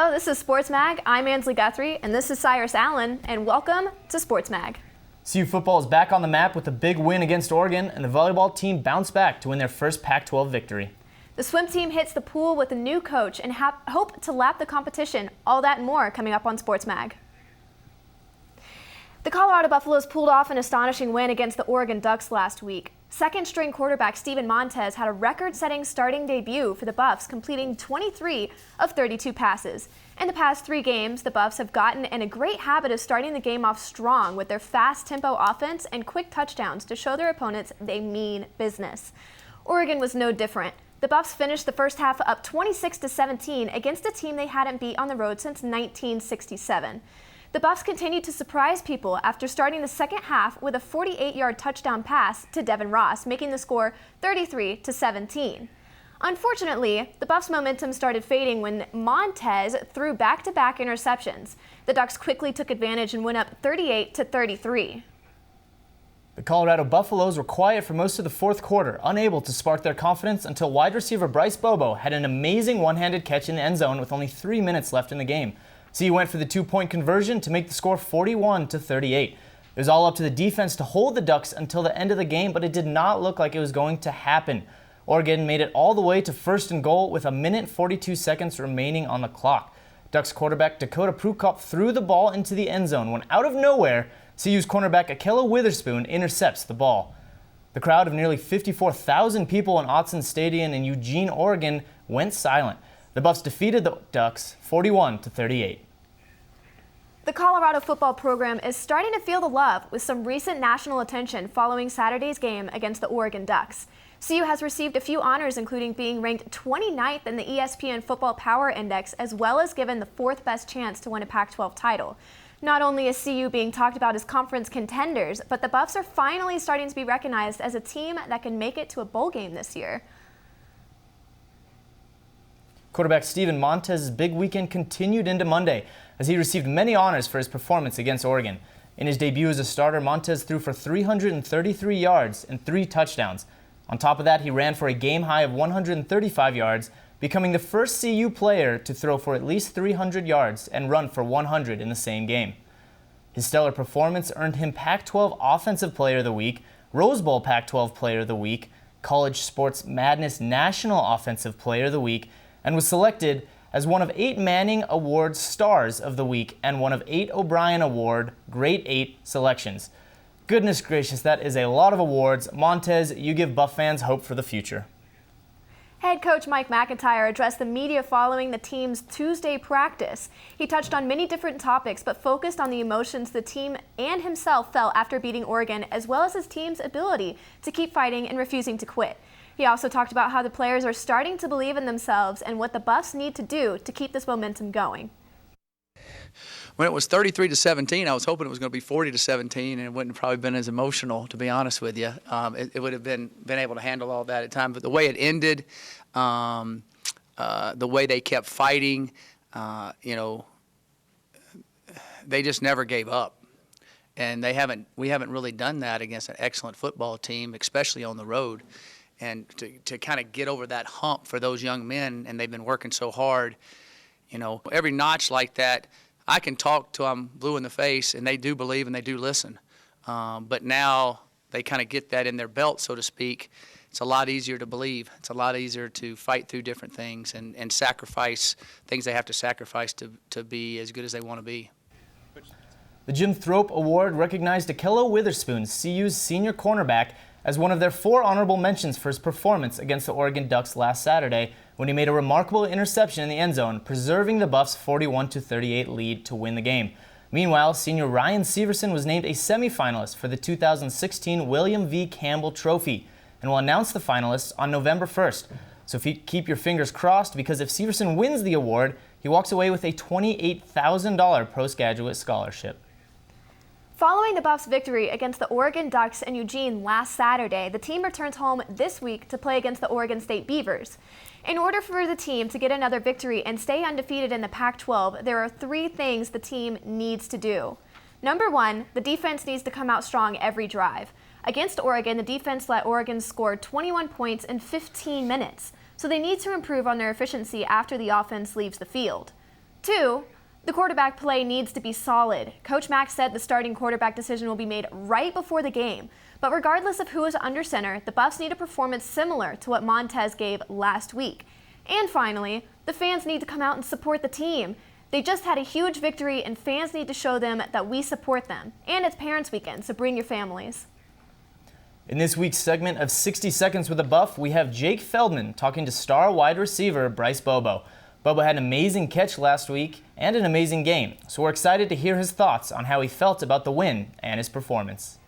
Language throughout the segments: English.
Hello, this is Sports Mag. I'm Ansley Guthrie, and this is Cyrus Allen, and welcome to Sports Mag. CU football is back on the map with a big win against Oregon, and the volleyball team bounced back to win their first Pac-12 victory. The swim team hits the pool with a new coach and hope to lap the competition. All that and more coming up on Sports Mag. The Colorado Buffaloes pulled off an astonishing win against the Oregon Ducks last week. Second-string quarterback Steven Montez had a record-setting starting debut for the Buffs, completing 23 of 32 passes. In the past 3 games, the Buffs have gotten in a great habit of starting the game off strong with their fast-tempo offense and quick touchdowns to show their opponents they mean business. Oregon was no different. The Buffs finished the first half up 26-17 against a team they hadn't beat on the road since 1967. The Buffs continued to surprise people after starting the second half with a 48-yard touchdown pass to Devin Ross, making the score 33-17. Unfortunately, the Buffs' momentum started fading when Montez threw back-to-back interceptions. The Ducks quickly took advantage and went up 38-33. The Colorado Buffaloes were quiet for most of the fourth quarter, unable to spark their confidence until wide receiver Bryce Bobo had an amazing one-handed catch in the end zone with only 3 minutes left in the game. CU went for the 2-point conversion to make the score 41-38. It was all up to the defense to hold the Ducks until the end of the game, but it did not look like it was going to happen. Oregon made it all the way to first and goal with 1:42 remaining on the clock. Ducks quarterback Dakota Prukop threw the ball into the end zone when out of nowhere, CU's cornerback Ahkello Witherspoon intercepts the ball. The crowd of nearly 54,000 people in Autzen Stadium in Eugene, Oregon went silent. The Buffs defeated the Ducks 41-38. The Colorado football program is starting to feel the love with some recent national attention following Saturday's game against the Oregon Ducks. CU has received a few honors, including being ranked 29th in the ESPN Football Power Index, as well as given the 4th best chance to win a Pac-12 title. Not only is CU being talked about as conference contenders, but the Buffs are finally starting to be recognized as a team that can make it to a bowl game this year. Quarterback Steven Montez's big weekend continued into Monday as he received many honors for his performance against Oregon. In his debut as a starter, Montez threw for 333 yards and 3 touchdowns. On top of that, he ran for a game high of 135 yards, becoming the first CU player to throw for at least 300 yards and run for 100 in the same game. His stellar performance earned him Pac-12 Offensive Player of the Week, Rose Bowl Pac-12 Player of the Week, College Sports Madness National Offensive Player of the Week, and was selected as one of 8 Manning Award Stars of the Week and one of 8 O'Brien Award Great 8 selections. Goodness gracious, that is a lot of awards. Montez, you give Buff fans hope for the future. Head coach Mike McIntyre addressed the media following the team's Tuesday practice. He touched on many different topics, but focused on the emotions the team and himself felt after beating Oregon, as well as his team's ability to keep fighting and refusing to quit. He also talked about how the players are starting to believe in themselves and what the Buffs need to do to keep this momentum going. When it was 33-17, I was hoping it was going to be 40-17, and it wouldn't have probably been as emotional, to be honest with you. It would have been able to handle all that at times. But the way it ended, the way they kept fighting, they just never gave up. And we haven't really done that against an excellent football team, especially on the road. And to kind of get over that hump for those young men, and they've been working so hard, every notch like that, I can talk till I'm blue in the face, and they do believe and they do listen. But now they kind of get that in their belt, so to speak. It's a lot easier to believe. It's a lot easier to fight through different things and sacrifice things they have to sacrifice to be as good as they want to be. The Jim Thrope Award recognized Ahkello Witherspoon, CU's senior cornerback, as one of their 4 honorable mentions for his performance against the Oregon Ducks last Saturday when he made a remarkable interception in the end zone, preserving the Buffs' 41-38 lead to win the game. Meanwhile, senior Ryan Severson was named a semifinalist for the 2016 William V. Campbell Trophy and will announce the finalists on November 1st. So keep your fingers crossed, because if Severson wins the award, he walks away with a $28,000 postgraduate scholarship. Following the Buffs' victory against the Oregon Ducks in Eugene last Saturday, the team returns home this week to play against the Oregon State Beavers. In order for the team to get another victory and stay undefeated in the Pac-12, there are 3 things the team needs to do. Number 1, the defense needs to come out strong every drive. Against Oregon, the defense let Oregon score 21 points in 15 minutes, so they need to improve on their efficiency after the offense leaves the field. 2, the quarterback play needs to be solid. Coach Mack said the starting quarterback decision will be made right before the game. But regardless of who is under center, the Buffs need a performance similar to what Montez gave last week. And finally, the fans need to come out and support the team. They just had a huge victory, and fans need to show them that we support them. And it's Parents Weekend, so bring your families. In this week's segment of 60 Seconds with a Buff, we have Jake Feldman talking to star wide receiver Bryce Bobo. Bobo had an amazing catch last week and an amazing game, so we're excited to hear his thoughts on how he felt about the win and his performance.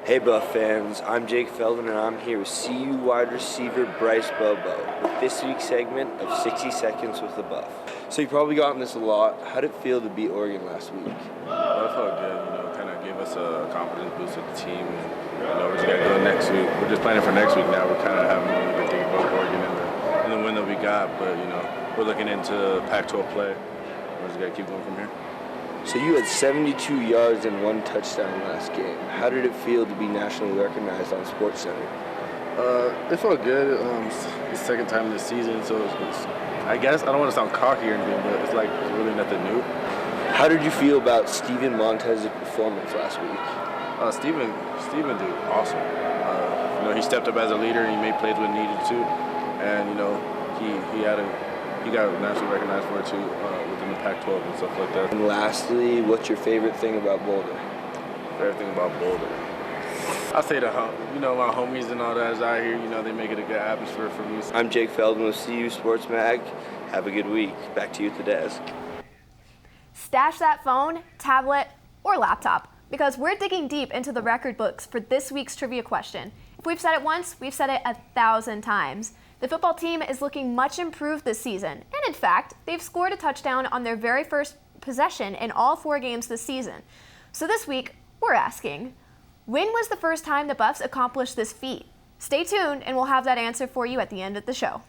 Hey Buff fans, I'm Jake Feldman and I'm here with CU wide receiver Bryce Bobo with this week's segment of 60 Seconds with the Buff. So you probably gotten this a lot. How did it feel to beat Oregon last week? Well, it felt good, kind of gave us a confidence boost with the team. And, we just got to go next week. We're just planning for next week now. We're kind of having a good think about Oregon and the win that we got, but, we're looking into Pac-12 play. We just got to keep going from here. So you had 72 yards and 1 touchdown last game. How did it feel to be nationally recognized on SportsCenter? It felt good. It's the second time this season, so I guess I don't want to sound cocky or anything, but it's really nothing new. How did you feel about Steven Montez's performance last week? Steven did awesome. He stepped up as a leader and he made plays when needed to, and he got nationally recognized for it too within the Pac-12 and stuff like that. And lastly, what's your favorite thing about Boulder? Favorite thing about Boulder? I say my homies and all that is out here. They make it a good atmosphere for me. I'm Jake Feldman with CU Sports Mag. Have a good week. Back to you at the desk. Stash that phone, tablet, or laptop, because we're digging deep into the record books for this week's trivia question. If we've said it once, we've said it 1,000 times. The football team is looking much improved this season, and in fact, they've scored a touchdown on their very first possession in all 4 games this season. So this week, we're asking, when was the first time the Buffs accomplished this feat? Stay tuned, and we'll have that answer for you at the end of the show.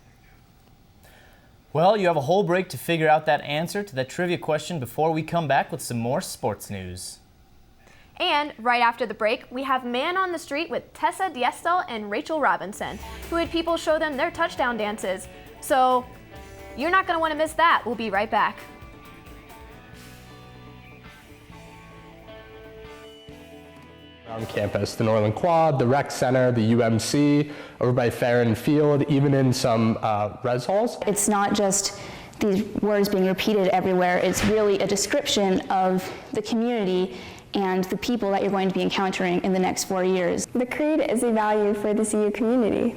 Well, you have a whole break to figure out that answer to that trivia question before we come back with some more sports news. And right after the break, we have Man on the Street with Tessa Diestel and Rachel Robinson, who had people show them their touchdown dances. So you're not going to want to miss that. We'll be right back. On campus, the Norland Quad, the Rec Center, the UMC, over by Farron Field, even in some res halls. It's not just these words being repeated everywhere, it's really a description of the community and the people that you're going to be encountering in the next 4 years. The creed is a value for the CU community.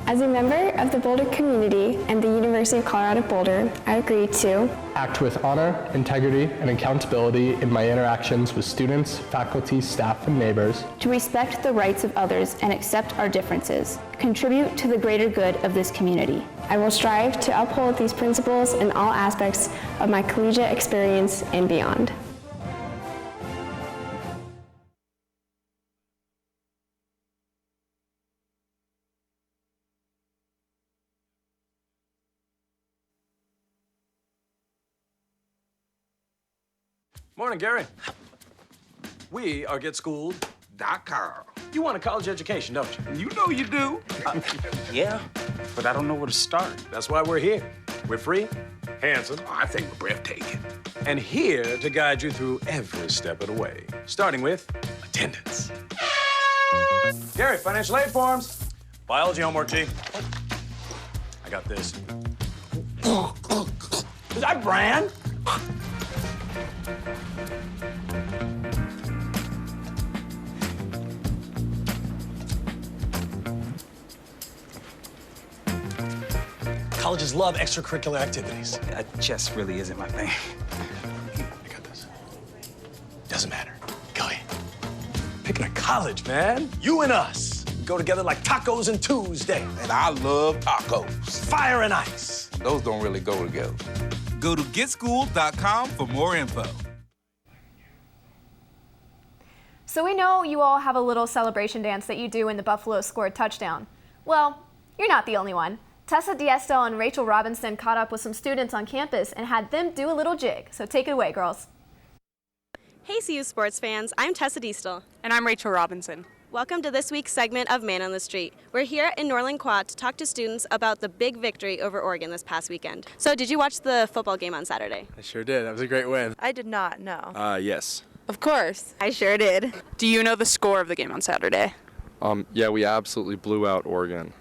As a member of the Boulder community and the University of Colorado Boulder, I agree to act with honor, integrity, and accountability in my interactions with students, faculty, staff, and neighbors, to respect the rights of others and accept our differences, contribute to the greater good of this community. I will strive to uphold these principles in all aspects of my collegiate experience and beyond. Morning, Gary. We are GetSchooled.com. You want a college education, don't you? You know you do. Yeah, but I don't know where to start. That's why we're here. We're free, handsome, I think we're breathtaking. and here to guide you through every step of the way, starting with attendance. Gary, financial aid forms. Biology homework, G. I got this. Is that Bran? Colleges love extracurricular activities. Chess really isn't my thing. I got this. Doesn't matter. Go ahead. Picking a college, man. You and us go together like tacos and Tuesday. And I love tacos. Fire and ice. Those don't really go together. Go to GetSchooled.com for more info. So we know you all have a little celebration dance that you do when the Buffalo score a touchdown. Well, you're not the only one. Tessa Diestel and Rachel Robinson caught up with some students on campus and had them do a little jig. So take it away, girls. Hey CU sports fans, I'm Tessa Diestel. And I'm Rachel Robinson. Welcome to this week's segment of Man on the Street. We're here in Norland Quad to talk to students about the big victory over Oregon this past weekend. So did you watch the football game on Saturday? I sure did. That was a great win. I did not, no. Yes. Of course. I sure did. Do you know the score of the game on Saturday? Yeah, we absolutely blew out Oregon.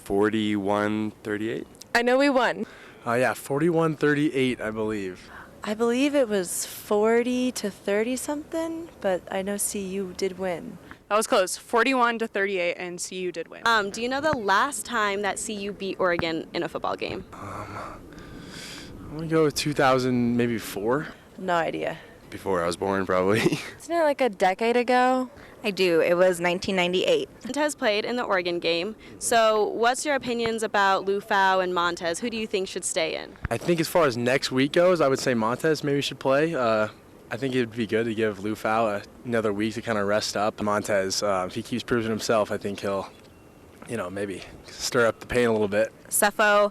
41-38. I know we won. Yeah, 41-38, I believe. I believe it was 40-30 something, but I know CU did win. That was close. 41-38, and CU did win. Do you know the last time that CU beat Oregon in a football game? I'm going to go with 2000, maybe 4. No idea. Before I was born, probably. Isn't it like a decade ago? I do. It was 1998. Montez played in the Oregon game. So what's your opinions about Lou Fau and Montez? Who do you think should stay in? I think as far as next week goes, I would say Montez maybe should play. I think it would be good to give Lou Fau another week to kind of rest up. Montez, if he keeps proving himself, I think he'll, maybe stir up the pain a little bit. Sefo,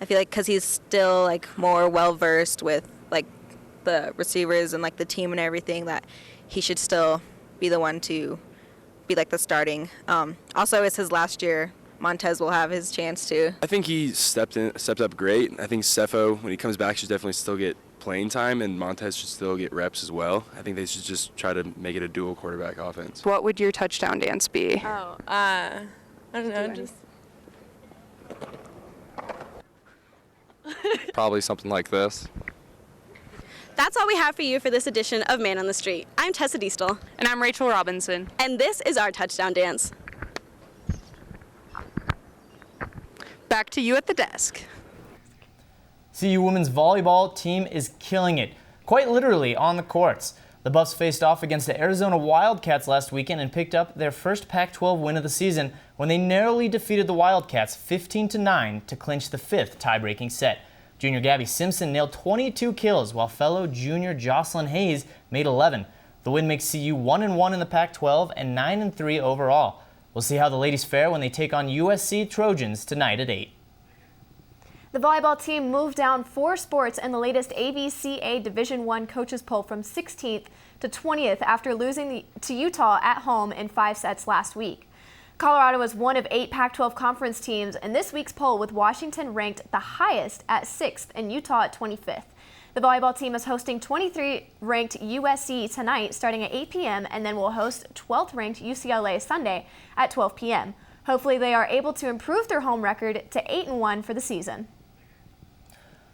I feel like because he's still like more well-versed with like the receivers and like the team and everything, that he should still be the one to be like the starting. Also, it's his last year. Montez will have his chance to. I think he stepped up great. I think Sefo, when he comes back, should definitely still get playing time, and Montez should still get reps as well. I think they should just try to make it a dual quarterback offense. What would your touchdown dance be? I don't know, just Probably something like this. That's all we have for you for this edition of Man on the Street. I'm Tessa Diestel. And I'm Rachel Robinson. And this is our touchdown dance. Back to you at the desk. CU women's volleyball team is killing it, quite literally on the courts. The Buffs faced off against the Arizona Wildcats last weekend and picked up their first Pac-12 win of the season when they narrowly defeated the Wildcats 15-9 to clinch the 5th tie-breaking set. Junior Gabby Simpson nailed 22 kills, while fellow junior Jocelyn Hayes made 11. The win makes CU 1-1 in the Pac-12 and 9-3 overall. We'll see how the ladies fare when they take on USC Trojans tonight at 8. The volleyball team moved down 4 sports in the latest AVCA Division I coaches poll from 16th to 20th after losing to Utah at home in 5 sets last week. Colorado was one of 8 Pac-12 conference teams in this week's poll, with Washington ranked the highest at 6th and Utah at 25th. The volleyball team is hosting 23rd-ranked USC tonight starting at 8 p.m. and then will host 12th-ranked UCLA Sunday at 12 p.m. Hopefully they are able to improve their home record to 8-1 for the season.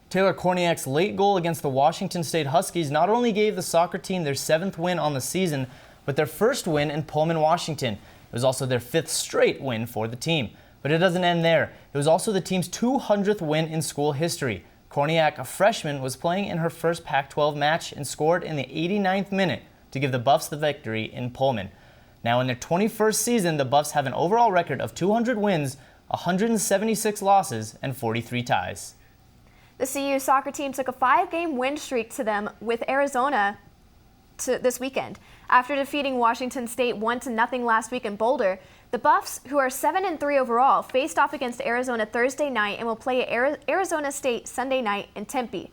Taylor Korniak's late goal against the Washington State Huskies not only gave the soccer team their 7th win on the season, but their first win in Pullman, Washington. It was also their 5th straight win for the team. But it doesn't end there. It was also the team's 200th win in school history. Korniak, a freshman, was playing in her first Pac-12 match and scored in the 89th minute to give the Buffs the victory in Pullman. Now in their 21st season, the Buffs have an overall record of 200 wins, 176 losses, and 43 ties. The CU soccer team took a 5-game win streak to them with Arizona this weekend. After defeating Washington State 1-0 last week in Boulder, the Buffs, who are 7-3 overall, faced off against Arizona Thursday night and will play Arizona State Sunday night in Tempe.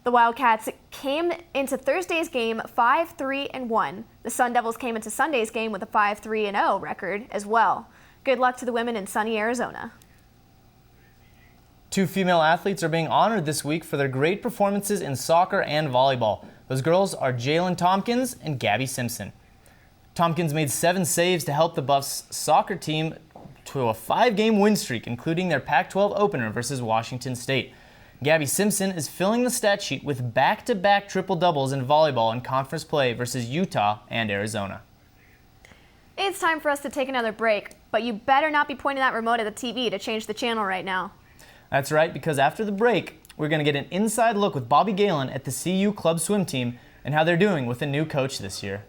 The Wildcats came into Thursday's game 5-3-1. The Sun Devils came into Sunday's game with a 5-3-0 record as well. Good luck to the women in sunny Arizona. 2 female athletes are being honored this week for their great performances in soccer and volleyball. Those girls are Jalen Tompkins and Gabby Simpson. Tompkins made 7 saves to help the Buffs soccer team to a 5-game win streak, including their Pac-12 opener versus Washington State. Gabby Simpson is filling the stat sheet with back-to-back triple-doubles in volleyball in conference play versus Utah and Arizona. It's time for us to take another break, but you better not be pointing that remote at the TV to change the channel right now. That's right, because after the break, we're going to get an inside look with Bobby Galen at the CU Club Swim Team and how they're doing with a new coach this year.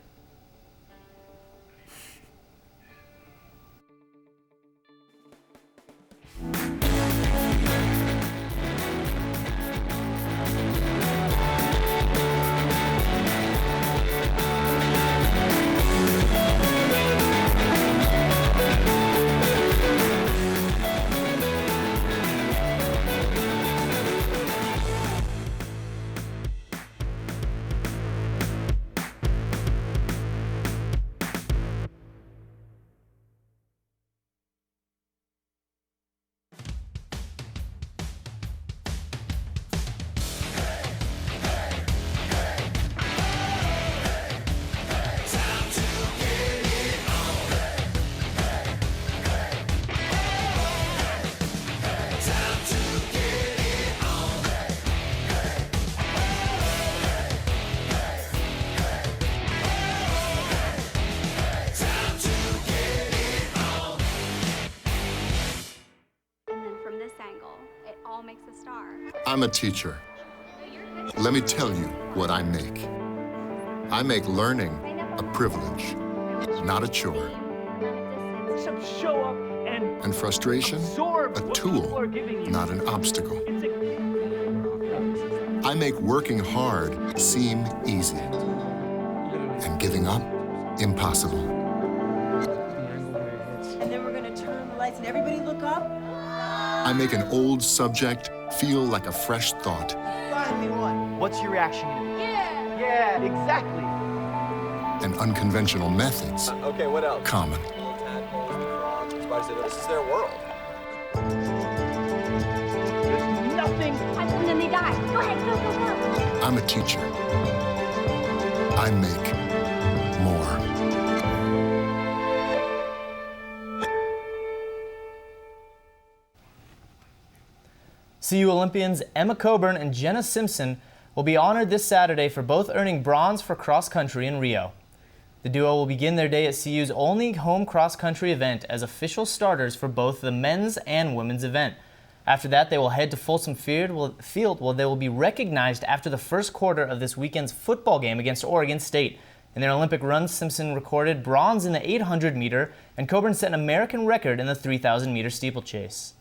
all makes a star. I'm a teacher. Let me tell you what I make. I make learning a privilege, not a chore. Show up And frustration, a tool, not an obstacle. I make working hard seem easy, and giving up impossible. And then we're gonna turn the lights and everybody look up. I make an old subject feel like a fresh thought. Find me one. What's your reaction gonna be? Yeah, exactly. And unconventional methods Okay, what else? common. Little tadpoles, frogs, spiders, this is their world. There's nothing. And then they die. Go ahead, go, go, go. I'm a teacher. I make more. CU Olympians Emma Coburn and Jenna Simpson will be honored this Saturday for both earning bronze for cross country in Rio. The duo will begin their day at CU's only home cross country event as official starters for both the men's and women's event. After that, they will head to Folsom Field where they will be recognized after the first quarter of this weekend's football game against Oregon State. In their Olympic run, Simpson recorded bronze in the 800 meter and Coburn set an American record in the 3,000 meter steeplechase.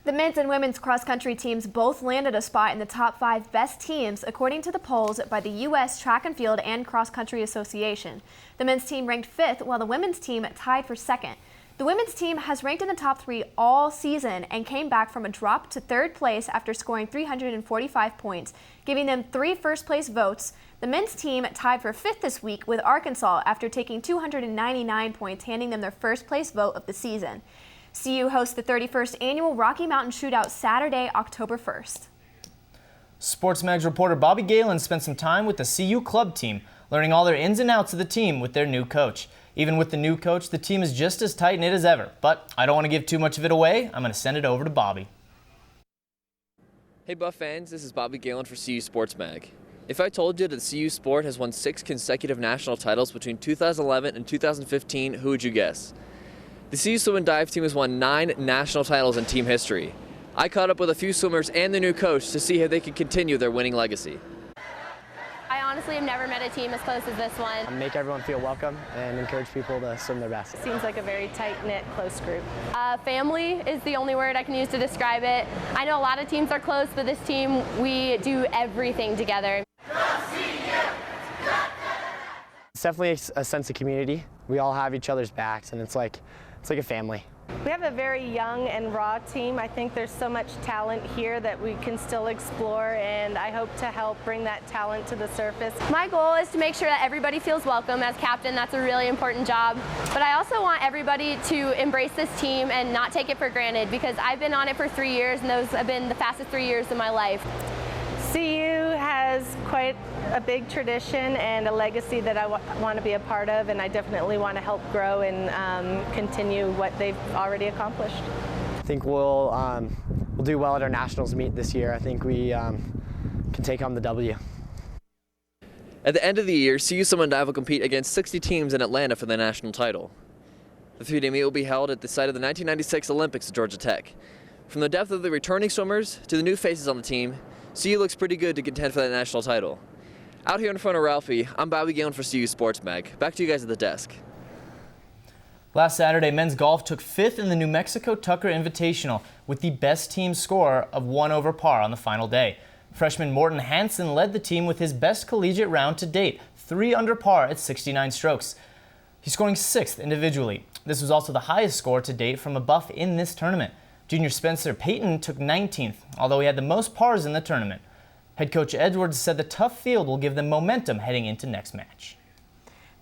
The men's and women's cross-country teams both landed a spot in the top 5 best teams according to the polls by the U.S. Track and Field and Cross Country Association. The men's team ranked 5th while the women's team tied for 2nd. The women's team has ranked in the top 3 all season and came back from a drop to 3rd place after scoring 345 points, giving them 3 first-place votes. The men's team tied for 5th this week with Arkansas after taking 299 points, handing them their first-place vote of the season. CU hosts the 31st Annual Rocky Mountain Shootout Saturday, October 1st. SportsMag's reporter Bobby Galen spent some time with the CU club team, learning all their ins and outs of the team with their new coach. Even with the new coach, the team is just as tight-knit as ever. But I don't want to give too much of it away. I'm going to send it over to Bobby. Hey Buff fans, this is Bobby Galen for CU Sports Mag. If I told you that CU Sport has won 6 consecutive national titles between 2011 and 2015, who would you guess? The CU Swim and Dive team has won 9 national titles in team history. I caught up with a few swimmers and the new coach to see how they can continue their winning legacy. I honestly have never met a team as close as this one. Make everyone feel welcome and encourage people to swim their best. It seems like a very tight-knit, close group. Family is the only word I can use to describe it. I know a lot of teams are close, but this team, we do everything together. It's definitely a sense of community. We all have each other's backs, and it's like a family. We have a very young and raw team. I think there's so much talent here that we can still explore, and I hope to help bring that talent to the surface. My goal is to make sure that everybody feels welcome. As captain, that's a really important job. But I also want everybody to embrace this team and not take it for granted, because I've been on it for 3 years, and those have been the fastest 3 years of my life. CU has quite a big tradition and a legacy that I want to be a part of, and I definitely want to help grow and continue what they've already accomplished. I think we'll do well at our nationals meet this year. I think we can take home the W. At the end of the year, CU Swim and Dive will compete against 60 teams in Atlanta for the national title. The 3-day meet will be held at the site of the 1996 Olympics at Georgia Tech. From the depth of the returning swimmers to the new faces on the team, CU looks pretty good to contend for that national title. Out here in front of Ralphie, I'm Bobby Galen for CU Sports Mag. Back to you guys at the desk. Last Saturday, men's golf took 5th in the New Mexico Tucker Invitational with the best team score of 1 over par on the final day. Freshman Morton Hansen led the team with his best collegiate round to date, 3 under par at 69 strokes. He's scoring 6th individually. This was also the highest score to date from a Buff in this tournament. Junior Spencer Payton took 19th, although he had the most pars in the tournament. Head coach Edwards said the tough field will give them momentum heading into next match.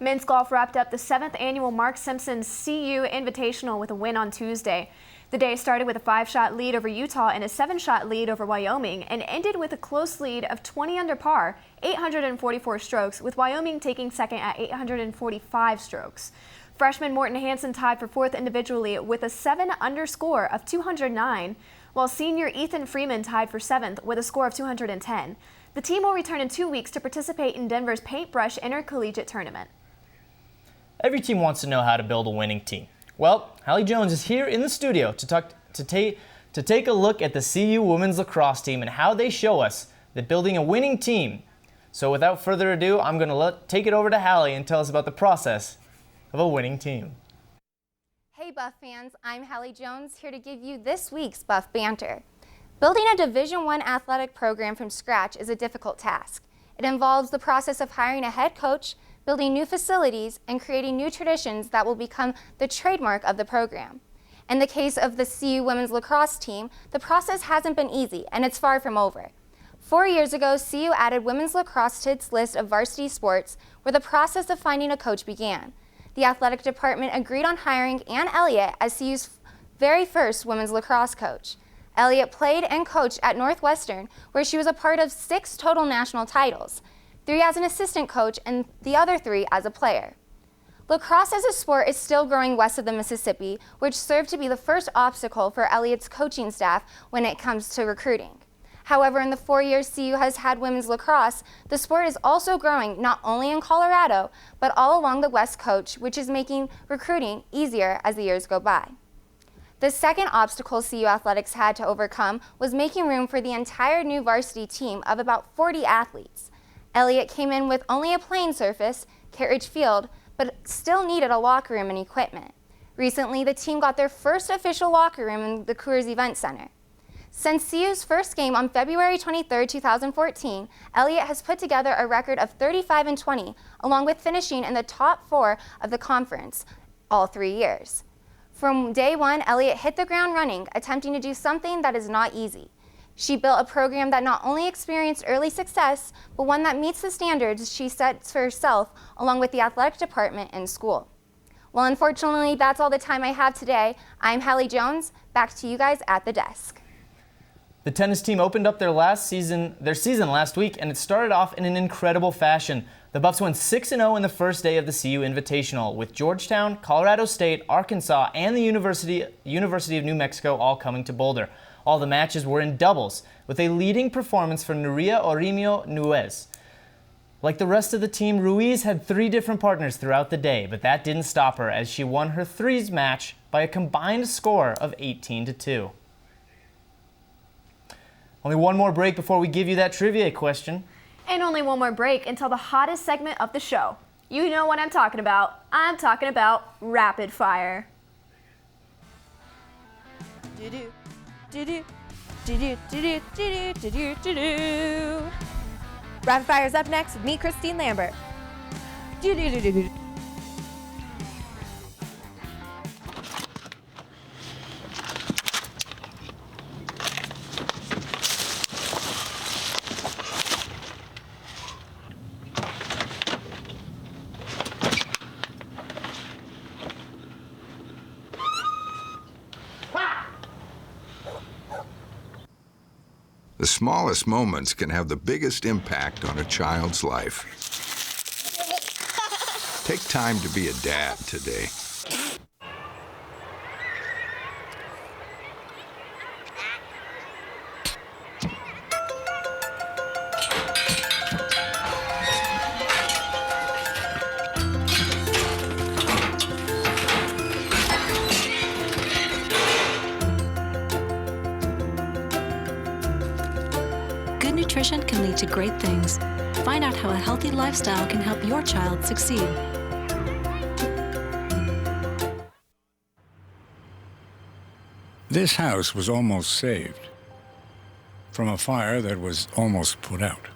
Men's golf wrapped up the 7th annual Mark Simpson CU Invitational with a win on Tuesday. The day started with a 5-shot lead over Utah and a 7-shot lead over Wyoming, and ended with a close lead of 20 under par, 844 strokes, with Wyoming taking second at 845 strokes. Freshman Morton Hansen tied for 4th individually with a 7 under score of 209, while senior Ethan Freeman tied for 7th with a score of 210. The team will return in 2 weeks to participate in Denver's Paintbrush Intercollegiate Tournament. Every team wants to know how to build a winning team. Well, Hallie Jones is here in the studio to to take a look at the CU women's lacrosse team and how they show us that building a winning team. So without further ado, I'm going to take it over to Hallie and tell us about the process of a winning team. Hey Buff fans, I'm Hallie Jones, here to give you this week's Buff Banter. Building a Division I athletic program from scratch is a difficult task. It involves the process of hiring a head coach, building new facilities, and creating new traditions that will become the trademark of the program. In the case of the CU women's lacrosse team, the process hasn't been easy, and it's far from over. 4 years ago, CU added women's lacrosse to its list of varsity sports, where the process of finding a coach began. The athletic department agreed on hiring Ann Elliott as CU's very first women's lacrosse coach. Elliott played and coached at Northwestern, where she was a part of 6 total national titles, 3 as an assistant coach and the other 3 as a player. Lacrosse as a sport is still growing west of the Mississippi, which served to be the first obstacle for Elliott's coaching staff when it comes to recruiting. However, in the 4 years CU has had women's lacrosse, the sport is also growing not only in Colorado, but all along the West Coast, which is making recruiting easier as the years go by. The second obstacle CU Athletics had to overcome was making room for the entire new varsity team of about 40 athletes. Elliott came in with only a playing surface, Carriage Field, but still needed a locker room and equipment. Recently, the team got their first official locker room in the Coors Event Center. Since CU's first game on February 23, 2014, Elliott has put together a record of 35-20, along with finishing in the top 4 of the conference all 3 years. From day one, Elliott hit the ground running, attempting to do something that is not easy. She built a program that not only experienced early success, but one that meets the standards she sets for herself, along with the athletic department and school. Well, unfortunately, that's all the time I have today. I'm Hallie Jones. Back to you guys at the desk. The tennis team opened up their season last week, and it started off in an incredible fashion. The Buffs went 6-0 in the first day of the CU Invitational, with Georgetown, Colorado State, Arkansas, and the University of New Mexico all coming to Boulder. All the matches were in doubles, with a leading performance for Nuria Orimio Nuez. Like the rest of the team, Ruiz had 3 different partners throughout the day, but that didn't stop her as she won her threes match by a combined score of 18-2. Only one more break before we give you that trivia question. And only one more break until the hottest segment of the show. You know what I'm talking about. I'm talking about Rapid Fire. Rapid Fire's up next with me, Christine Lambert. The smallest moments can have the biggest impact on a child's life. Take time to be a dad today. Nutrition can lead to great things. Find out how a healthy lifestyle can help your child succeed. This house was almost saved from a fire that was almost put out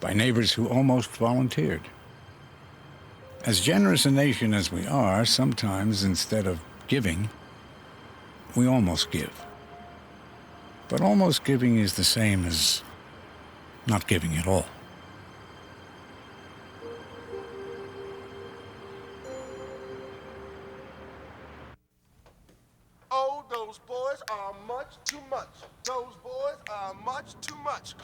by neighbors who almost volunteered. As generous a nation as we are, sometimes instead of giving, we almost give. But almost giving is the same as not giving at all. Oh, those boys are much too much. Those boys are much too much.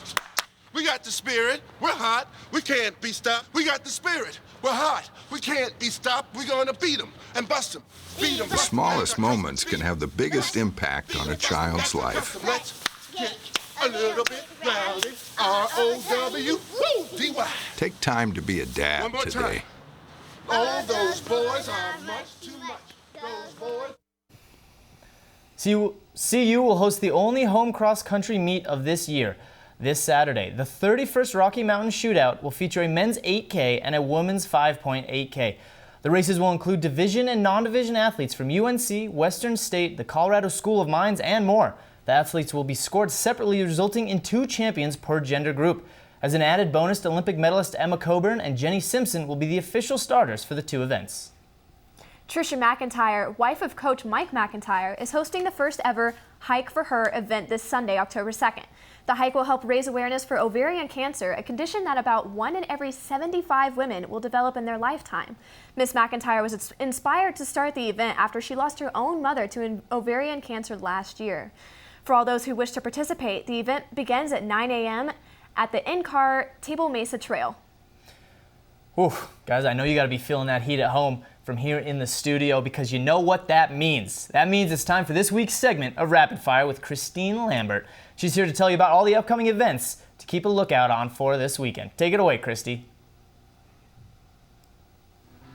We got the spirit. We're hot. We can't be stopped. We got the spirit. We're hot. We can't be stopped. We're gonna beat them and bust them. Beat them. The smallest moments can have the biggest impact on a child's life. Let's get a little bit rowdy. R-O-W-D-Y. Take time to be a dad today. Oh, those boys are much too much. Those boys. CU will host the only home cross-country meet of this year. This Saturday, the 31st Rocky Mountain Shootout will feature a men's 8K and a women's 5.8K. The races will include division and non-division athletes from UNC, Western State, the Colorado School of Mines, and more. The athletes will be scored separately, resulting in 2 champions per gender group. As an added bonus, Olympic medalist Emma Coburn and Jenny Simpson will be the official starters for the 2 events. Tricia McIntyre, wife of coach Mike McIntyre, is hosting the first ever Hike for Her event this Sunday, October 2nd. The hike will help raise awareness for ovarian cancer, a condition that about 1 in every 75 women will develop in their lifetime. Miss McIntyre was inspired to start the event after she lost her own mother to ovarian cancer last year. For all those who wish to participate, the event begins at 9 a.m. at the in-car Table Mesa Trail. Whew, guys, I know you got to be feeling that heat at home from here in the studio, because you know what that means. That means it's time for this week's segment of Rapid Fire with Christine Lambert. She's here to tell you about all the upcoming events to keep a lookout on for this weekend. Take it away, Christy.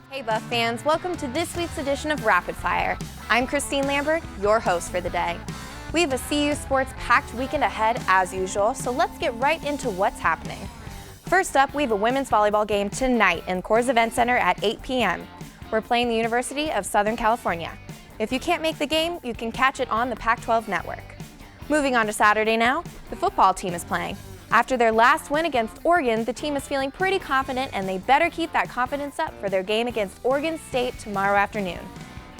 Hey Buff fans, welcome to this week's edition of Rapid Fire. I'm Christine Lambert, your host for the day. We have a CU Sports packed weekend ahead as usual, so let's get right into what's happening. First up, we have a women's volleyball game tonight in Coors Event Center at 8 p.m. We're playing the University of Southern California. If you can't make the game, you can catch it on the Pac-12 network. Moving on to Saturday now, the football team is playing. After their last win against Oregon, the team is feeling pretty confident, and they better keep that confidence up for their game against Oregon State tomorrow afternoon.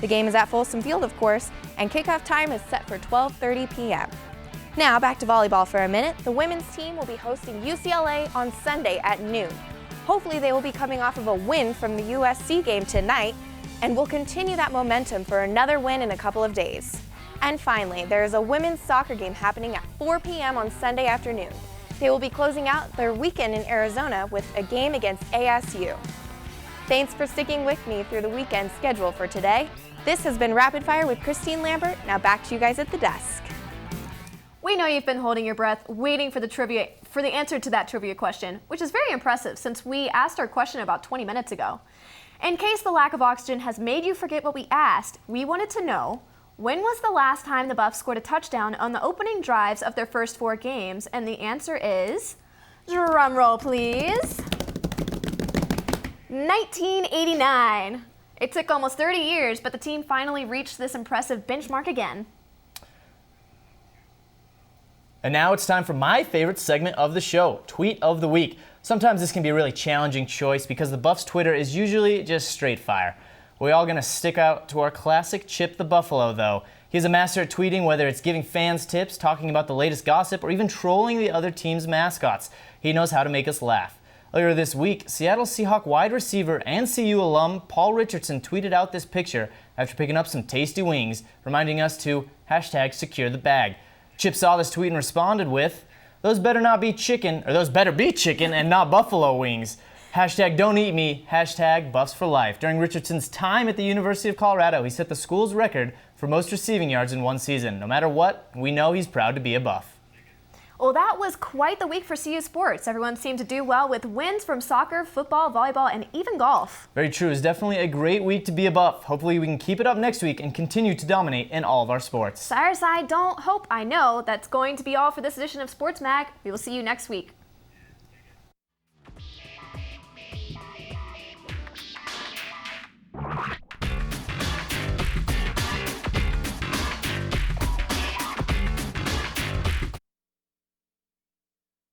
The game is at Folsom Field, of course, and kickoff time is set for 12:30 p.m. Now back to volleyball for a minute. The women's team will be hosting UCLA on Sunday at noon. Hopefully they will be coming off of a win from the USC game tonight and will continue that momentum for another win in a couple of days. And finally, there is a women's soccer game happening at 4 p.m. on Sunday afternoon. They will be closing out their weekend in Arizona with a game against ASU. Thanks for sticking with me through the weekend schedule for today. This has been Rapid Fire with Christine Lambert. Now back to you guys at the desk. We know you've been holding your breath, waiting for the answer to that trivia question, which is very impressive since we asked our question about 20 minutes ago. In case the lack of oxygen has made you forget what we asked, we wanted to know, when was the last time the Buffs scored a touchdown on the opening drives of their first 4 games? And the answer is, drum roll please, 1989. It took almost 30 years, but the team finally reached this impressive benchmark again. And now it's time for my favorite segment of the show, Tweet of the Week. Sometimes this can be a really challenging choice because the Buffs' Twitter is usually just straight fire. We're all going to stick out to our classic Chip the Buffalo, though. He's a master at tweeting, whether it's giving fans tips, talking about the latest gossip, or even trolling the other team's mascots. He knows how to make us laugh. Earlier this week, Seattle Seahawk wide receiver and CU alum Paul Richardson tweeted out this picture after picking up some tasty wings, reminding us to #secure the bag. Chip saw this tweet and responded with, those better be chicken and not buffalo wings. #don't eat me, #Buffs for life. During Richardson's time at the University of Colorado, he set the school's record for most receiving yards in one season. No matter what, we know he's proud to be a Buff. Well, that was quite the week for CU Sports. Everyone seemed to do well with wins from soccer, football, volleyball, and even golf. Very true. It's definitely a great week to be a Buff. Hopefully we can keep it up next week and continue to dominate in all of our sports. Cyrus, I don't hope, I know that's going to be all for this edition of Sports Mag. We will see you next week.